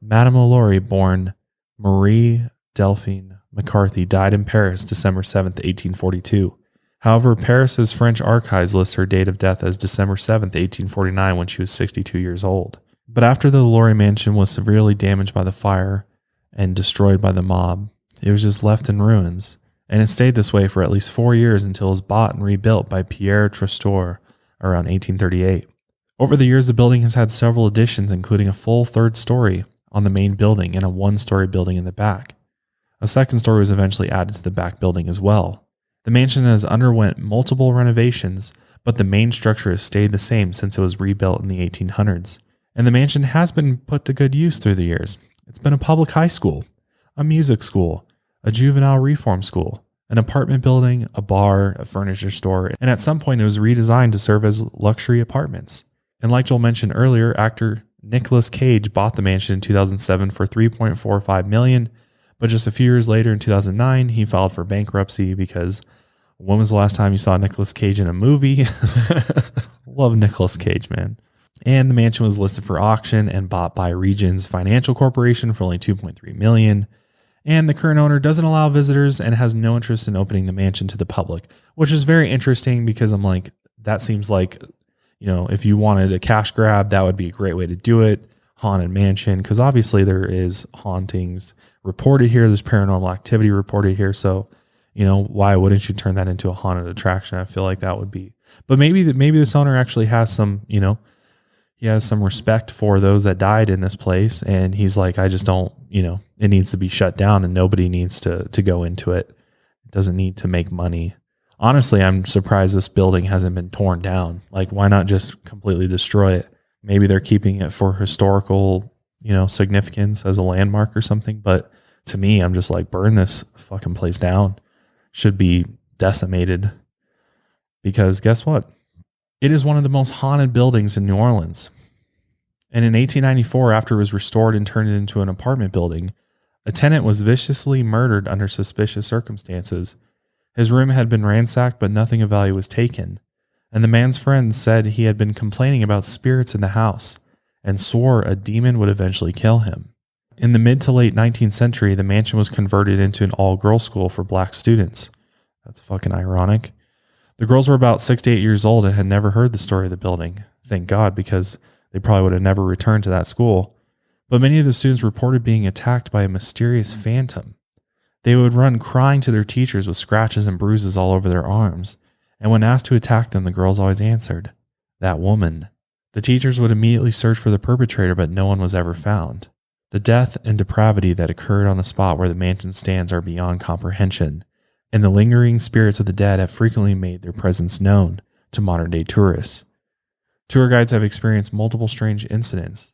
Madame LaLaurie, born Marie Delphine McCarthy, died in Paris December 7, 1842. However, Paris's French archives list her date of death as December 7, 1849, when she was 62 years old. But after the LaLaurie mansion was severely damaged by the fire and destroyed by the mob, it was just left in ruins, and it stayed this way for at least 4 years until it was bought and rebuilt by Pierre Trestor around 1838. Over the years, the building has had several additions, including a full 3rd story on the main building and a 1-story building in the back. A 2nd story was eventually added to the back building as well. The mansion has underwent multiple renovations, but the main structure has stayed the same since it was rebuilt in the 1800s. And the mansion has been put to good use through the years. It's been a public high school, a music school, a juvenile reform school, an apartment building, a bar, a furniture store, and at some point it was redesigned to serve as luxury apartments. And like Joel mentioned earlier, actor Nicolas Cage bought the mansion in 2007 for $3.45 million, but just a few years later in 2009, he filed for bankruptcy because when was the last time you saw Nicolas Cage in a movie? Love Nicolas Cage, man. And the mansion was listed for auction and bought by Regions Financial Corporation for only $2.3 million. And the current owner doesn't allow visitors and has no interest in opening the mansion to the public, which is very interesting because I'm like, that seems like, you know, if you wanted a cash grab, that would be a great way to do it. Haunted mansion, because obviously there is hauntings reported here. There's paranormal activity reported here. So, you know, why wouldn't you turn that into a haunted attraction? I feel like that would be, but maybe this owner actually has some, you know, he has some respect for those that died in this place. And he's like, I just don't, you know, it needs to be shut down and nobody needs to go into it. It doesn't need to make money. Honestly, I'm surprised this building hasn't been torn down. Like, why not just completely destroy it? Maybe they're keeping it for historical, you know, significance as a landmark or something. But to me, I'm just like, burn this fucking place down. Should be decimated. Because guess what? It is one of the most haunted buildings in New Orleans. And in 1894, after it was restored and turned into an apartment building, a tenant was viciously murdered under suspicious circumstances. His room had been ransacked, but nothing of value was taken. And the man's friends said he had been complaining about spirits in the house and swore a demon would eventually kill him. In the mid to late 19th century, the mansion was converted into an all-girls school for black students. That's fucking ironic. The girls were about 6 to 8 years old and had never heard the story of the building. Thank God, because they probably would have never returned to that school. But many of the students reported being attacked by a mysterious phantom. They would run crying to their teachers with scratches and bruises all over their arms. And when asked to attack them, the girls always answered, "That woman." The teachers would immediately search for the perpetrator, but no one was ever found. The death and depravity that occurred on the spot where the mansion stands are beyond comprehension, and the lingering spirits of the dead have frequently made their presence known to modern-day tourists. Tour guides have experienced multiple strange incidents.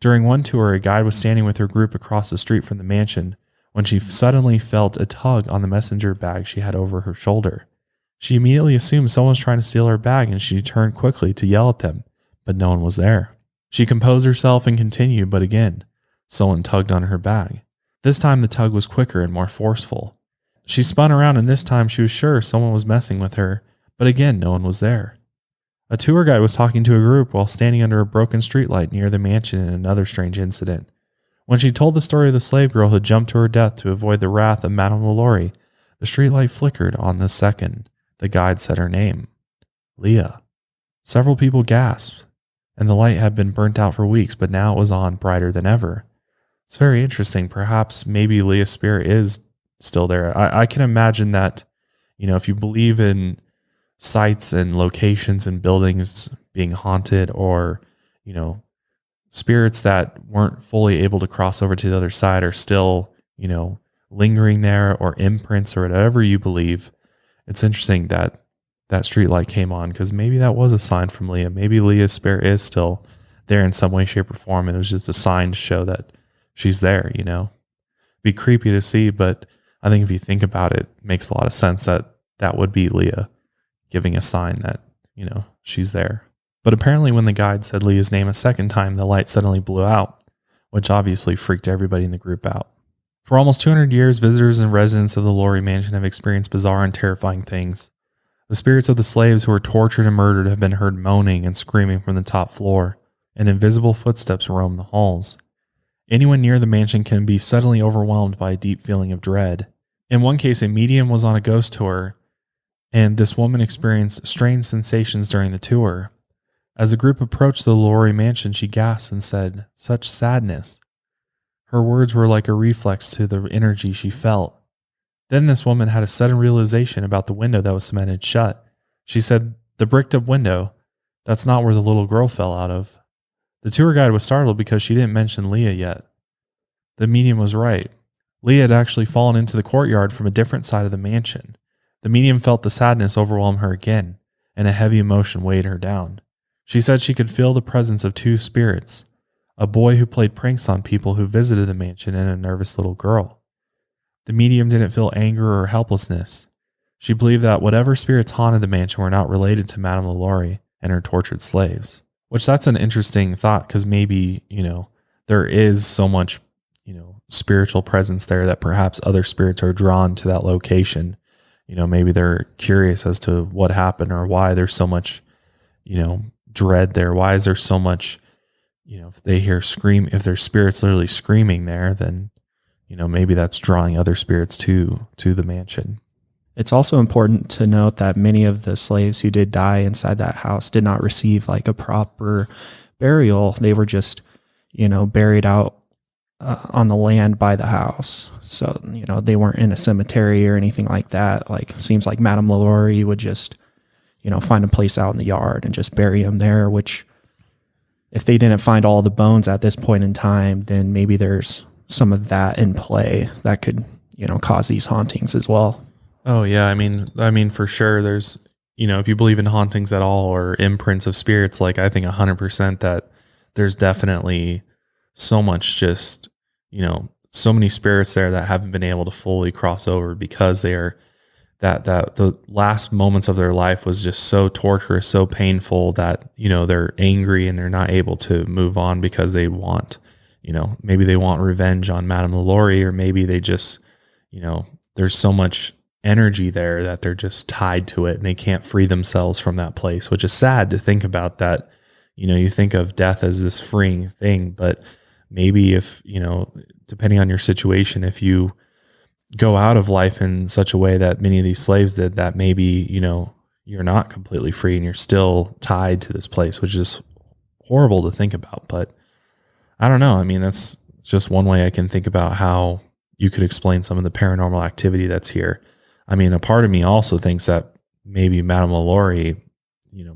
During one tour, a guide was standing with her group across the street from the mansion when she suddenly felt a tug on the messenger bag she had over her shoulder. She immediately assumed someone was trying to steal her bag, and she turned quickly to yell at them, but no one was there. She composed herself and continued, but again, someone tugged on her bag. This time the tug was quicker and more forceful. She spun around, and this time she was sure someone was messing with her, but again, no one was there. A tour guide was talking to a group while standing under a broken streetlight near the mansion in another strange incident. When she told the story of the slave girl who jumped to her death to avoid the wrath of Madame LaLaurie, the streetlight flickered on the second the guide said her name, Leah. Several people gasped, and the light had been burnt out for weeks, but now it was on brighter than ever. It's very interesting. Perhaps maybe Leah's spirit is still there. I can imagine that, you know, if you believe in sites and locations and buildings being haunted, or, you know, spirits that weren't fully able to cross over to the other side are still, lingering there, or imprints, or whatever you believe. It's interesting that that street light came on, because maybe that was a sign from Leah. Maybe Leah's spirit is still there in some way, shape, or form, and it was just a sign to show that she's there, Be creepy to see, but I think if you think about it, it makes a lot of sense that that would be Leah giving a sign that, she's there. But apparently when the guide said Leah's name a second time, the light suddenly blew out, which obviously freaked everybody in the group out. For almost 200 years, visitors and residents of the LaLaurie mansion have experienced bizarre and terrifying things. The spirits of the slaves who were tortured and murdered have been heard moaning and screaming from the top floor, and invisible footsteps roam the halls. Anyone near the mansion can be suddenly overwhelmed by a deep feeling of dread. In one case, a medium was on a ghost tour, and this woman experienced strange sensations during the tour. As the group approached the LaLaurie mansion, she gasped and said, "Such sadness." Her words were like a reflex to the energy she felt. Then this woman had a sudden realization about the window that was cemented shut. She said, "The bricked up window, that's not where the little girl fell out of." The tour guide was startled because she didn't mention Leah yet. The medium was right. Leah had actually fallen into the courtyard from a different side of the mansion. The medium felt the sadness overwhelm her again, and a heavy emotion weighed her down. She said she could feel the presence of two spirits, a boy who played pranks on people who visited the mansion, and a nervous little girl. The medium didn't feel anger or helplessness. She believed that whatever spirits haunted the mansion were not related to Madame LaLaurie and her tortured slaves. Which, that's an interesting thought, because maybe, there is so much, spiritual presence there that perhaps other spirits are drawn to that location. Maybe they're curious as to what happened, or why there's so much, dread there. Why is there so much, if they hear if there's spirits literally screaming there, then, maybe that's drawing other spirits to the mansion. It's also important to note that many of the slaves who did die inside that house did not receive like a proper burial. They were just, buried out on the land by the house. So, they weren't in a cemetery or anything like that. Like, seems like Madame LaLaurie would just, find a place out in the yard and just bury him there, which if they didn't find all the bones at this point in time, then maybe there's some of that in play that could, cause these hauntings as well. Oh yeah. I mean, for sure there's, if you believe in hauntings at all, or imprints of spirits, like, I think 100% that there's definitely so much just, so many spirits there that haven't been able to fully cross over, because they are that the last moments of their life was just so torturous, so painful, that, they're angry and they're not able to move on because they want, maybe they want revenge on Madame LaLaurie, or maybe they just, there's so much energy there that they're just tied to it and they can't free themselves from that place, which is sad to think about. That, you think of death as this freeing thing, but maybe if, depending on your situation, if you go out of life in such a way that many of these slaves did, that maybe, you're not completely free and you're still tied to this place, which is horrible to think about. But I don't know. I mean, that's just one way I can think about how you could explain some of the paranormal activity that's here. I mean, a part of me also thinks that maybe Madame LaLaurie,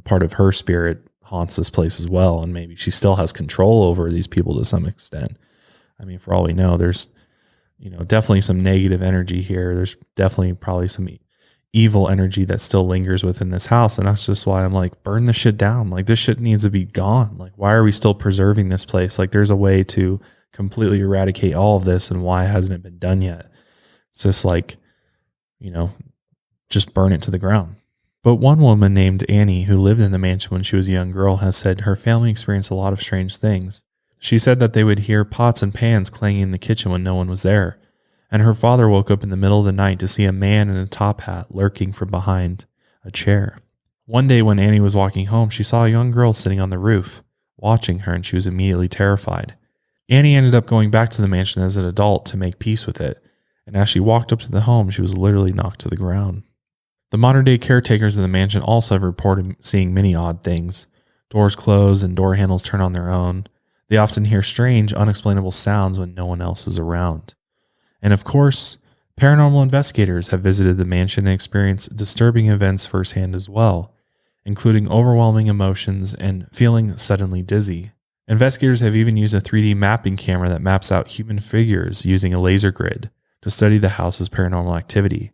part of her spirit haunts this place as well. And maybe she still has control over these people to some extent. I mean, for all we know, there's, definitely some negative energy here. There's definitely probably some evil energy that still lingers within this house. And that's just why I'm like, burn the shit down. Like, this shit needs to be gone. Like, why are we still preserving this place? Like, there's a way to completely eradicate all of this, and why hasn't it been done yet? It's just like, just burn it to the ground. But one woman named Annie, who lived in the mansion when she was a young girl, has said her family experienced a lot of strange things. She said that they would hear pots and pans clanging in the kitchen when no one was there, and her father woke up in the middle of the night to see a man in a top hat lurking from behind a chair. One day when Annie was walking home, she saw a young girl sitting on the roof, watching her, and she was immediately terrified. Annie ended up going back to the mansion as an adult to make peace with it, and as she walked up to the home, she was literally knocked to the ground. The modern-day caretakers of the mansion also have reported seeing many odd things. Doors close and door handles turn on their own. They often hear strange, unexplainable sounds when no one else is around. And of course, paranormal investigators have visited the mansion and experienced disturbing events firsthand as well, including overwhelming emotions and feeling suddenly dizzy. Investigators have even used a 3D mapping camera that maps out human figures using a laser grid to study the house's paranormal activity.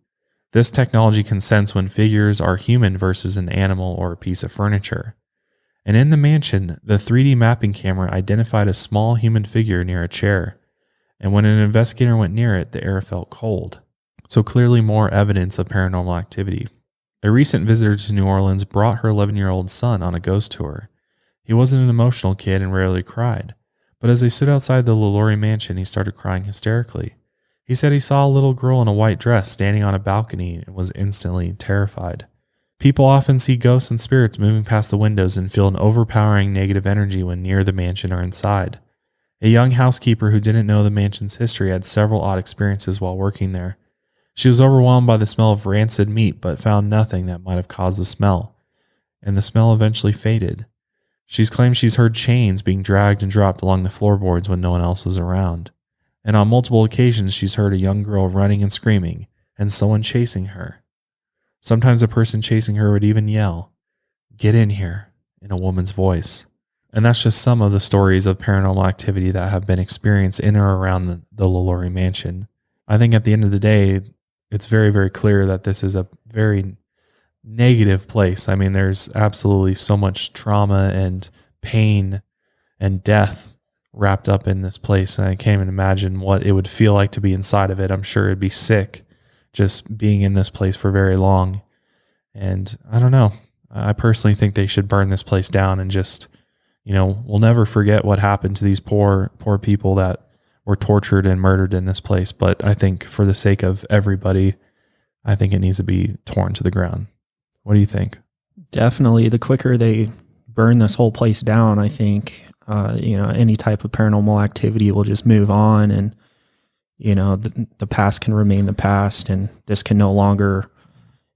This technology can sense when figures are human versus an animal or a piece of furniture. And in the mansion, the 3D mapping camera identified a small human figure near a chair. And when an investigator went near it, the air felt cold. So clearly more evidence of paranormal activity. A recent visitor to New Orleans brought her 11-year-old son on a ghost tour. He wasn't an emotional kid and rarely cried, but as they stood outside the LaLaurie mansion, he started crying hysterically. He said he saw a little girl in a white dress standing on a balcony and was instantly terrified. People often see ghosts and spirits moving past the windows and feel an overpowering negative energy when near the mansion or inside. A young housekeeper who didn't know the mansion's history had several odd experiences while working there. She was overwhelmed by the smell of rancid meat, but found nothing that might have caused the smell, and the smell eventually faded. She's claimed she's heard chains being dragged and dropped along the floorboards when no one else was around. And on multiple occasions, she's heard a young girl running and screaming, and someone chasing her. Sometimes the person chasing her would even yell, "Get in here," in a woman's voice. And that's just some of the stories of paranormal activity that have been experienced in or around the LaLaurie mansion. I think at the end of the day, it's very, very clear that this is a very negative place. I mean, there's absolutely so much trauma and pain and death wrapped up in this place. And I can't even imagine what it would feel like to be inside of it. I'm sure it'd be sick just being in this place for very long. And I don't know. I personally think they should burn this place down and just, we'll never forget what happened to these poor people that were tortured and murdered in this place. But I think for the sake of everybody, I think it needs to be torn to the ground. What do you think? Definitely. The quicker they burn this whole place down, I think, any type of paranormal activity will just move on, and, the past can remain the past, and this can no longer,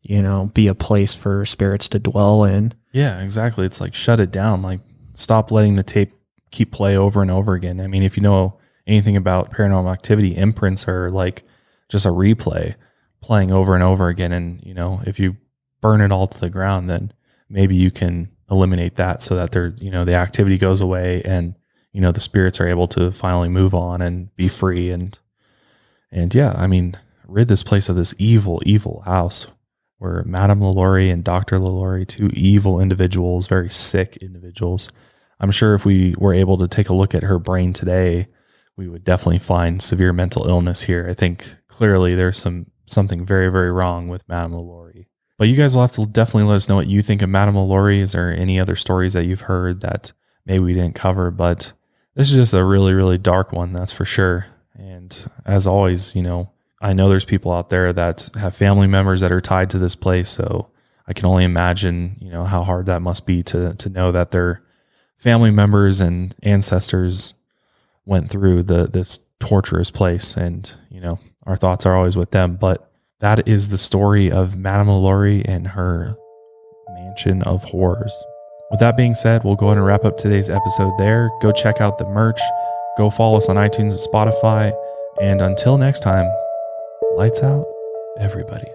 be a place for spirits to dwell in. Yeah, exactly. It's like, shut it down. Like, stop letting the tape keep play over and over again. I mean, if you know anything about paranormal activity, imprints are like just a replay playing over and over again. And, if you burn it all to the ground, then maybe you can eliminate that so that the activity goes away and, the spirits are able to finally move on and be free. And yeah, I mean, rid this place of this evil, evil house where Madame LaLaurie and Dr. LaLaurie, two evil individuals, very sick individuals. I'm sure if we were able to take a look at her brain today, we would definitely find severe mental illness here. I think clearly there's something very, very wrong with Madame LaLaurie. But you guys will have to definitely let us know what you think of Madame LaLaurie's or any other stories that you've heard that maybe we didn't cover. But this is just a really, really dark one, that's for sure. And as always, I know there's people out there that have family members that are tied to this place. So I can only imagine, how hard that must be to know that their family members and ancestors went through this torturous place. And, our thoughts are always with them. But that is the story of Madame LaLaurie and her mansion of horrors. With that being said, we'll go ahead and wrap up today's episode there. Go check out the merch. Go follow us on iTunes and Spotify. And until next time, lights out, everybody.